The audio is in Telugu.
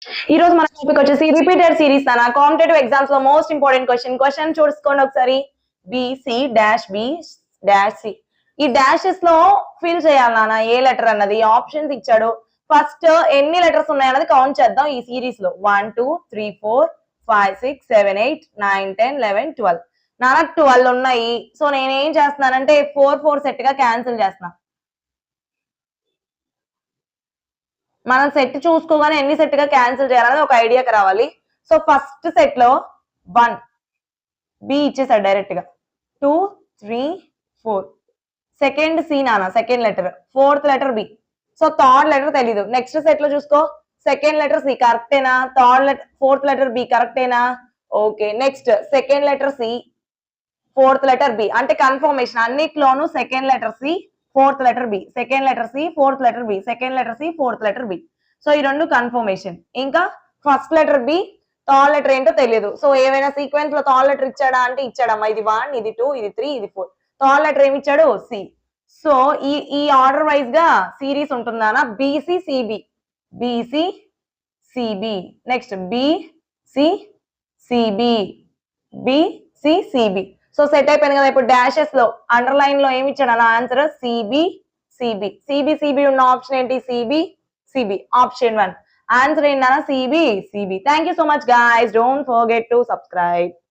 ఈ రోజు మన టాపిక్ వచ్చేసి రిపీటెడ్ సిరీస్ అన్న కాంపిటేటివ్ ఎగ్జామ్స్ లో మోస్ట్ ఇంపార్టెంట్ క్వశ్చన్ చూసుకోండి ఒకసారి. BC dash B dash C. ఈ డాషెస్ లో ఫిల్ చేయాలి నాన్న ఏ లెటర్ అన్నది ఆప్షన్స్ ఇచ్చాడు. ఫస్ట్ ఎన్ని లెటర్స్ ఉన్నాయన్నది కౌంట్ చేద్దాం ఈ సిరీస్ లో. 1 2 3 4 5 6 7 8 9 10 11 12 నాన్న 12 ఉన్నాయి. సో నేనేం చేస్తున్నానంటే 4 4 సెట్ గా క్యాన్సిల్ చేస్తున్నా. మనం సెట్ చూసుకోగానే ఎన్ని సెట్ గా క్యాన్సిల్ చేయాలనేది ఒక ఐడియాకి రావాలి. సో ఫస్ట్ సెట్ లో 1 బి ఇచ్చేసాడు డైరెక్ట్ గా. 2 3 4 సెకండ్ సి నానా second letter. Fourth letter B. So third letter తెలీదు. నెక్స్ట్ సెట్ లో చూసుకో సెకండ్ లెటర్ సి కరెక్టేనా, ఫోర్త్ లెటర్ బి కరెక్టేనా, okay. Next second letter C fourth letter B అంటే కన్ఫర్మేషన్ అన్నిట్లోనూ second letter C fourth letter B, second letter C fourth letter B, second letter C fourth letter B. So ఈ రెండు కన్ఫర్మేషన్. ఇంకా first letter B third letter ఏంటో తెలియదు. సో ఏమైనా సీక్వెన్స్ లో థర్డ్ లెటర్ ఇచ్చాడా అంటే ఇచ్చాడమ్మా. ఇది 1 ఇది 2 ఇది 3 ఇది 4. థర్డ్ లెటర్ ఏమి ఇచ్చాడు సి. సో ఈ ఆర్డర్ వైజ్ గా సిరీస్ ఉంటుందా BC CB, BC CB, next BC CB, BC CB. So set అయిపోయింది కదా. ఇప్పుడు డాషెస్ లో అండర్ లైన్ లో ఏమి ఇచ్చాడు అన్న answer CB CB. CB CB ఉన్న ఆప్షన్ ఏంటి సిబి సిబి ఆప్షన్ 1. ఆన్సర్ ఏంటన్నా CB CB. Thank you so much guys. Don't forget to subscribe.